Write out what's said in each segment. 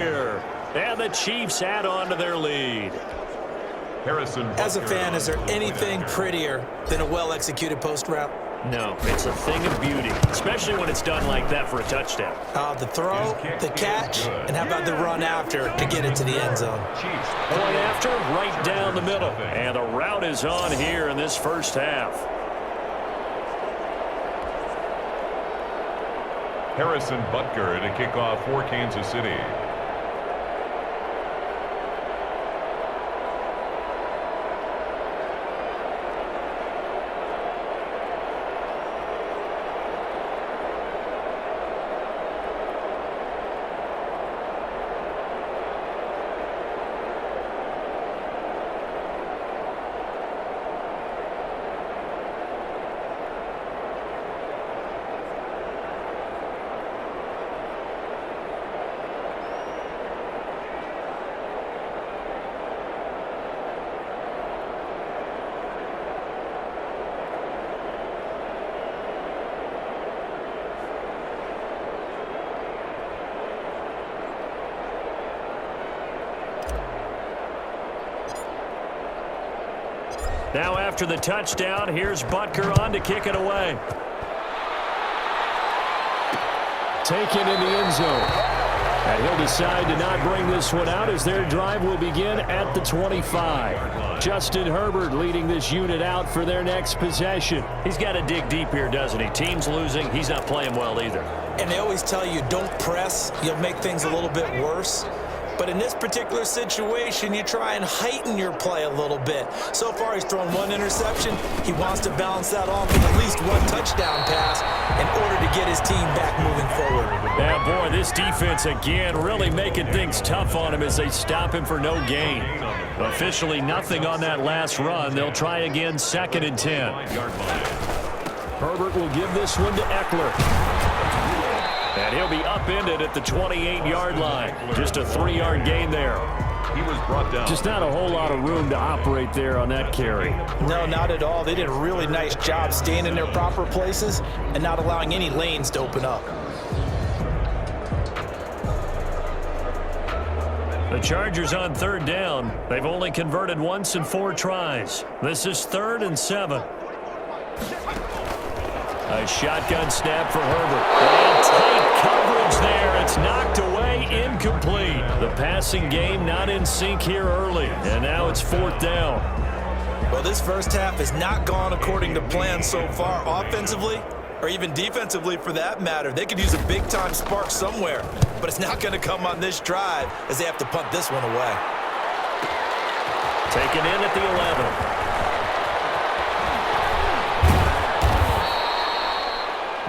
here. And the Chiefs add on to their lead. As a fan, is there anything prettier than a well-executed post route? No, it's a thing of beauty, especially when it's done like that for a touchdown. The throw, the catch, and how about the run after to get it to the end zone? Point after, right down the middle. And the route is on here in this first half. Harrison Butker to kick off for Kansas City. Now after the touchdown, here's Butker on to kick it away. Taken in the end zone. And he'll decide to not bring this one out as their drive will begin at the 25. Justin Herbert leading this unit out for their next possession. He's got to dig deep here, doesn't he? Team's losing. He's not playing well either. And they always tell you don't press. You'll make things a little bit worse. But in this particular situation, you try and heighten your play a little bit. So far, he's thrown one interception. He wants to balance that off with at least one touchdown pass in order to get his team back moving forward. Yeah, boy, this defense again really making things tough on him as they stop him for no gain. Officially nothing on that last run. They'll try again, 2nd and 10. Herbert will give this one to Eckler. And he'll be upended at the 28-yard line. Just a 3-yard gain there. He was brought down. Just not a whole lot of room to operate there on that carry. No, not at all. They did a really nice job staying in their proper places and not allowing any lanes to open up. The Chargers on 3rd down. They've only converted once in 4 tries. This is 3rd and 7. A shotgun snap for Herbert. And tight coverage there. It's knocked away, incomplete. The passing game not in sync here early. And now it's 4th down. Well, this first half has not gone according to plan so far offensively or even defensively for that matter. They could use a big-time spark somewhere, but it's not going to come on this drive as they have to punt this one away. Taken in at the 11.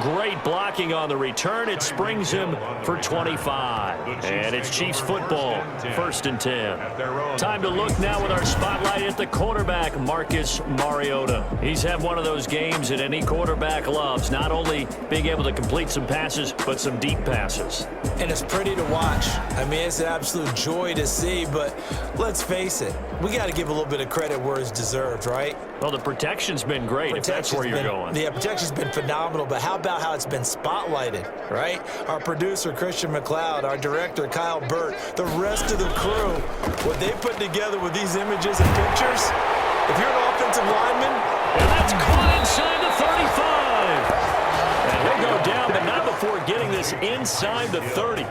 Great blocking on the return. It springs him for 25. And it's Chiefs football, 1st and 10. Time to look now with our spotlight at the quarterback, Marcus Mariota. He's had one of those games that any quarterback loves, not only being able to complete some passes, but some deep passes. And it's pretty to watch. I mean, it's an absolute joy to see, but let's face it, we got to give a little bit of credit where it's deserved, right? Well, the protection's been great, if that's where you're going. Yeah, protection's been phenomenal, but how about how it's been spotlighted, right? Our producer, Christian McLeod, our director, Kyle Burt, the rest of the crew, what they put together with these images and pictures, if you're an offensive lineman, and that's caught inside the 35. And he'll go down, but not before getting this inside the 30.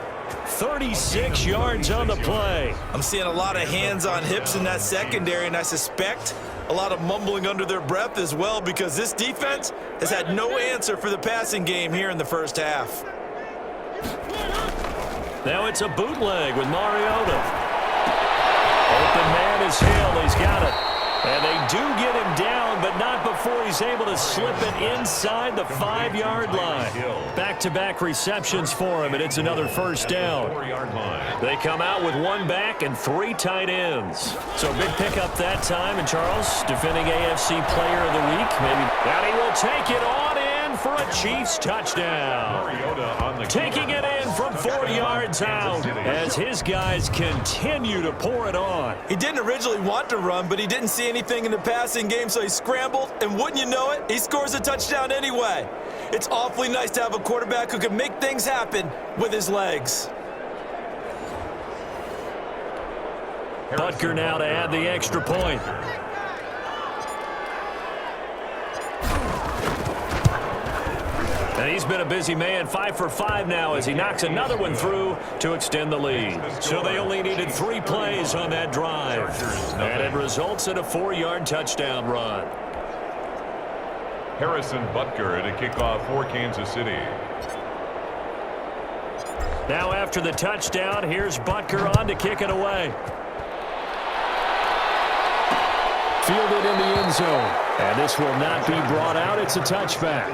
36 yards on the play. I'm seeing a lot of hands on hips in that secondary, and I suspect a lot of mumbling under their breath as well because this defense has had no answer for the passing game here in the first half. Now it's a bootleg with Mariota. Open man is Hill. He's got it. And they do get him down, but not before he's able to slip it inside the 5-yard line. Back-to-back receptions for him, and it's another first down. They come out with 1 back and 3 tight ends. So big pickup that time, and Charles, defending AFC Player of the Week, maybe. And he will take it on in for a Chiefs touchdown. Taking it in from 4 yards out as his guys continue to pour it on. He didn't originally want to run, but he didn't see anything in the passing game, so he scrambled, and wouldn't you know it, he scores a touchdown anyway. It's awfully nice to have a quarterback who can make things happen with his legs. Butker now to add the extra point. And he's been a busy man, 5 for 5 now as he knocks another one through to extend the lead. So they only needed 3 plays on that drive. And it results in a 4-yard touchdown run. Harrison Butker to kick off for Kansas City. Now after the touchdown, here's Butker on to kick it away. Fielded in the end zone. And this will not be brought out. It's a touchback.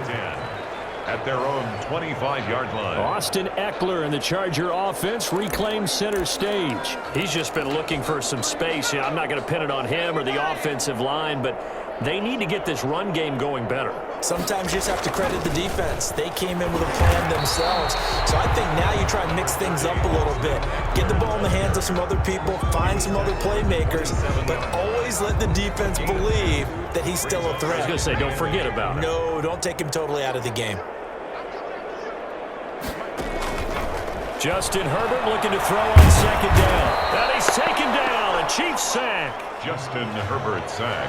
At their own 25-yard line. Austin Eckler and the Charger offense reclaims center stage. He's just been looking for some space. I'm not going to pin it on him or the offensive line, but they need to get this run game going better. Sometimes you just have to credit the defense. They came in with a plan themselves. So I think now you try and mix things up a little bit. Get the ball in the hands of some other people, find some other playmakers, but always let the defense believe that he's still a threat. I was going to say, don't forget about it. No, don't take him totally out of the game. Justin Herbert looking to throw on second down. And he's taken down. A Chiefs sack. Justin Herbert sack.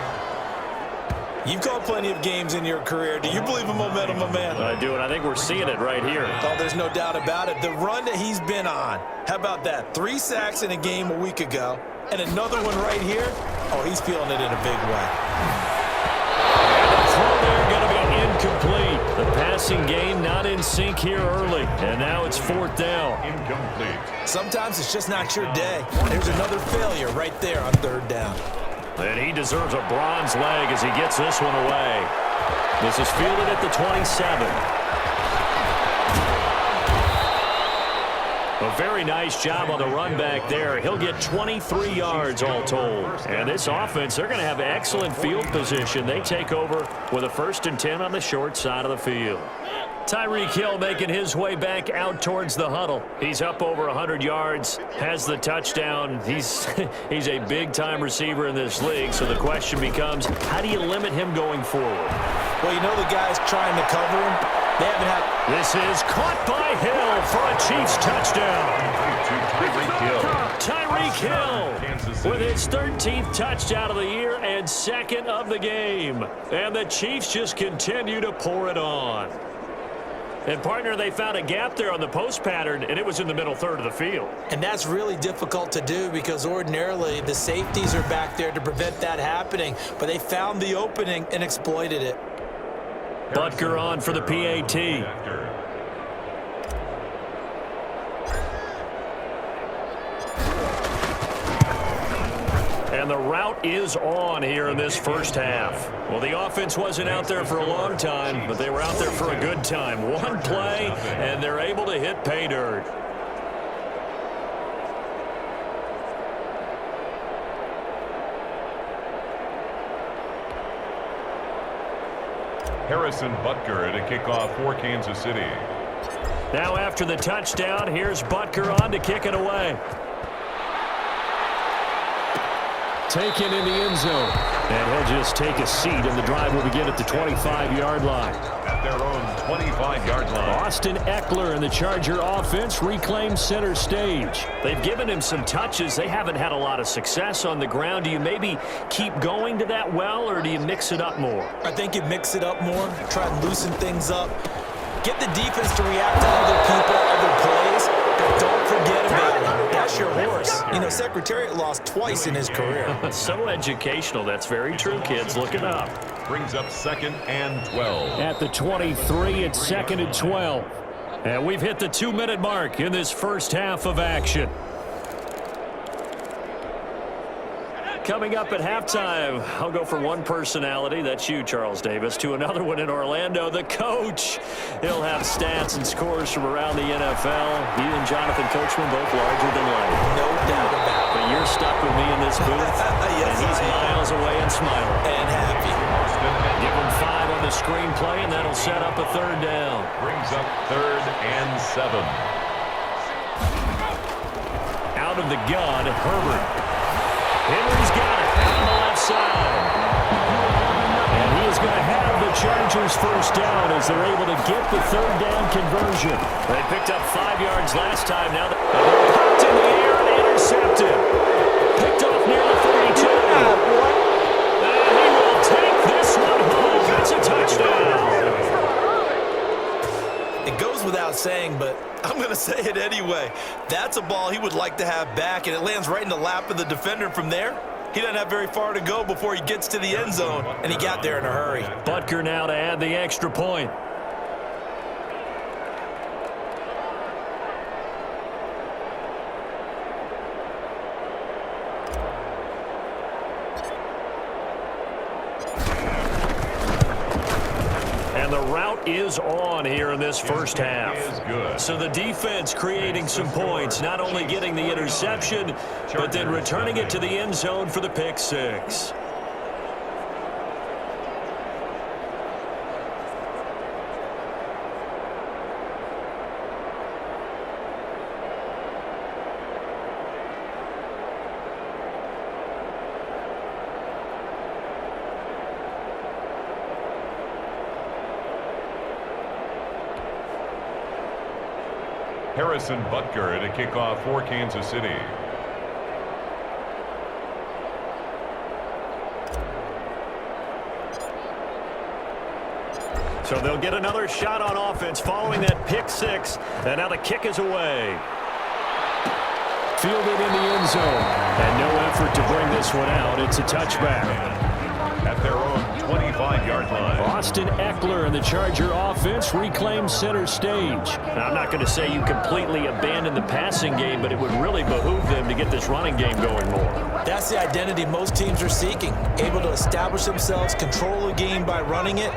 You've called plenty of games in your career. Do you believe in momentum, my man? I do, and I think we're seeing it right here. Oh, there's no doubt about it. The run that he's been on. How about that? 3 sacks in a game a week ago, and another one right here. Oh, he's feeling it in a big way. And the throw there going to be incomplete. The passing game not in sync here early, and now it's 4th down. Incomplete. Sometimes it's just not your day. There's another failure right there on 3rd down. And he deserves a bronze leg as he gets this one away. This is fielded at the 27. A very nice job on the run back there. He'll get 23 yards all told. And this offense, they're going to have excellent field position. They take over with a 1st and 10 on the short side of the field. Tyreek Hill making his way back out towards the huddle. He's up over 100 yards, has the touchdown. He's a big-time receiver in this league, so the question becomes, how do you limit him going forward? Well, you know the guys trying to cover him. They haven't had... This is caught by Hill for a Chiefs touchdown. Tyreek Hill with his 13th touchdown of the year and 2nd of the game. And the Chiefs just continue to pour it on. And, partner, they found a gap there on the post pattern, and it was in the middle 3rd of the field. And that's really difficult to do because ordinarily the safeties are back there to prevent that happening. But they found the opening and exploited it. Butker on for the PAT. And the route is on here in this first half. Well, the offense wasn't out there for a long time, but they were out there for a good time. One play, and they're able to hit pay dirt. Harrison Butker to kick off for Kansas City. Now after the touchdown, here's Butker on to kick it away. Taken in the end zone. And he'll just take a seat, and the drive will begin at the 25-yard line. At their own 25-yard line. Austin Eckler and the Charger offense reclaim center stage. They've given him some touches. They haven't had a lot of success on the ground. Do you maybe keep going to that well, or do you mix it up more? I think you mix it up more, try and loosen things up. Get the defense to react to other people, other plays, but don't forget about it. That's your horse. You know, Secretariat lost twice in his career. So educational. That's very true, kids. Look it up. Brings up 2nd and 12. At the 23, it's 2nd and 12. And we've hit the 2-minute mark in this first half of action. Coming up at halftime, I'll go from one personality, that's you, Charles Davis, to another one in Orlando, the coach. He'll have stats and scores from around the NFL. He and Jonathan Coachman both larger than life. No doubt about it. But you're stuck with me in this booth, Yes, and he's miles away and smiling. And happy. Give him 5 on the screenplay, and that'll set up a 3rd down. Brings up 3rd and 7. Out of the gun, Herbert. Henry's got it on the left side. And he is going to have the Chargers first down as they're able to get the 3rd down conversion. They picked up 5 yards last time. Now they're popped in the air and intercepted. Picked off say it anyway. That's a ball he would like to have back, and it lands right in the lap of the defender from there. He doesn't have very far to go before he gets to the end zone, and he got there in a hurry. Butker now to add the extra point. And the route is on here in this first half. So the defense creating some points, not only getting the interception, but then returning it to the end zone for the pick six. Harrison Butker to kick off for Kansas City. So they'll get another shot on offense following that pick six. And now the kick is away. Fielded in the end zone. And no effort to bring this one out. It's a touchback. At their own 25-yard line. Austin Eckler and the Charger offense reclaim center stage. Now, I'm not going to say you completely abandon the passing game, but it would really behoove them to get this running game going more. That's the identity most teams are seeking. Able to establish themselves, control the game by running it.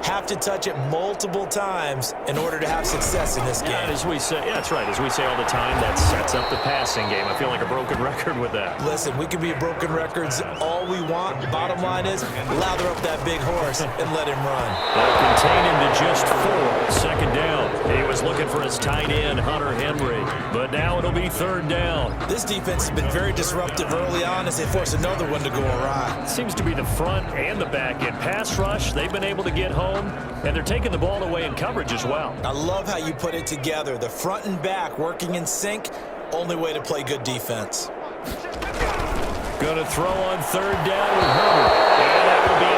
Have to touch it multiple times in order to have success in this game. And as we say, yeah, that's right. As we say all the time, that sets up the passing game. I feel like a broken record with that. Listen, we can be broken records all we want. Bottom line is, lather up that big horse and let him run. They'll contain him to just 4. Second down. He was looking for his tight end, Hunter Henry. But now it'll be third down. This defense has been very disruptive early on as they force another one to go awry. Seems to be the front and the back end. Pass rush, they've been able to get home. And they're taking the ball away in coverage as well. I love how you put it together. The front and back working in sync. Only way to play good defense. Going to throw on third down with Herbert. And that will be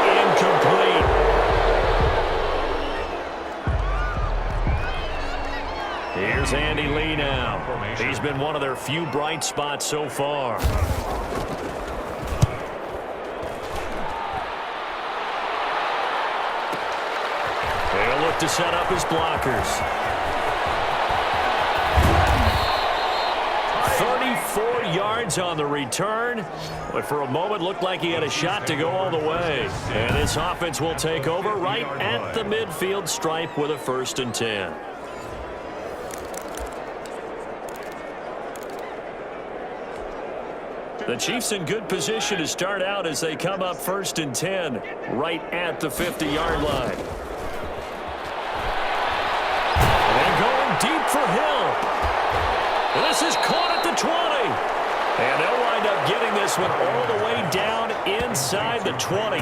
incomplete. Here's Andy Lee now. He's been one of their few bright spots so far. They'll look to set up his blockers. 34 yards on the return. But for a moment, looked like he had a shot to go all the way. And this offense will take over right at the midfield stripe with a 1st and 10. The Chiefs in good position to start out as they come up 1st and 10 right at the 50-yard line. Deep for Hill. This is caught at the 20. And they'll wind up getting this one all the way down inside the 20.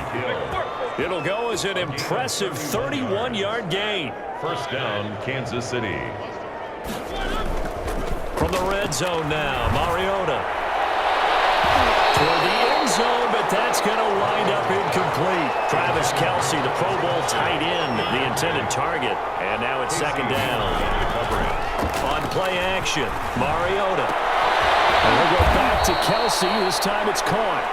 It'll go as an impressive 31-yard gain. First down, Kansas City. From the red zone now, Mariota. Toward the end zone, but that's going to wind up incomplete. Travis Kelce, the Pro Bowl tight end, the intended target. And now it's second down. On play action, Mariota. And we'll go back to Kelce. This time it's caught.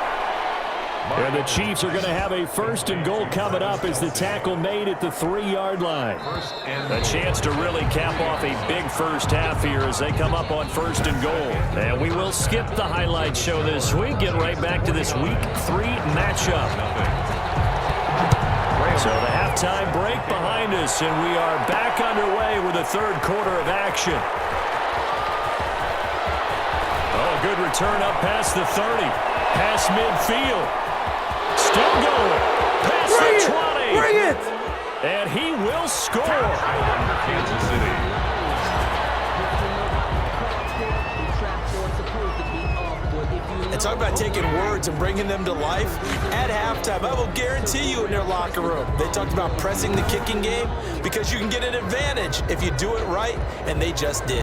And the Chiefs are going to have a 1st and goal coming up as the tackle made at the 3-yard line. A chance to really cap off a big first half here as they come up on 1st and goal. And we will skip the highlight show this week. Get right back to this Week 3 matchup. So the halftime break behind us, and we are back underway with the 3rd quarter of action. Oh, good return up past the 30. Past midfield. Still going. Past the 20. Bring it! And he will score. Kansas City. And talk about taking words and bringing them to life. At halftime, I will guarantee you in their locker room, they talked about pressing the kicking game because you can get an advantage if you do it right, and they just did.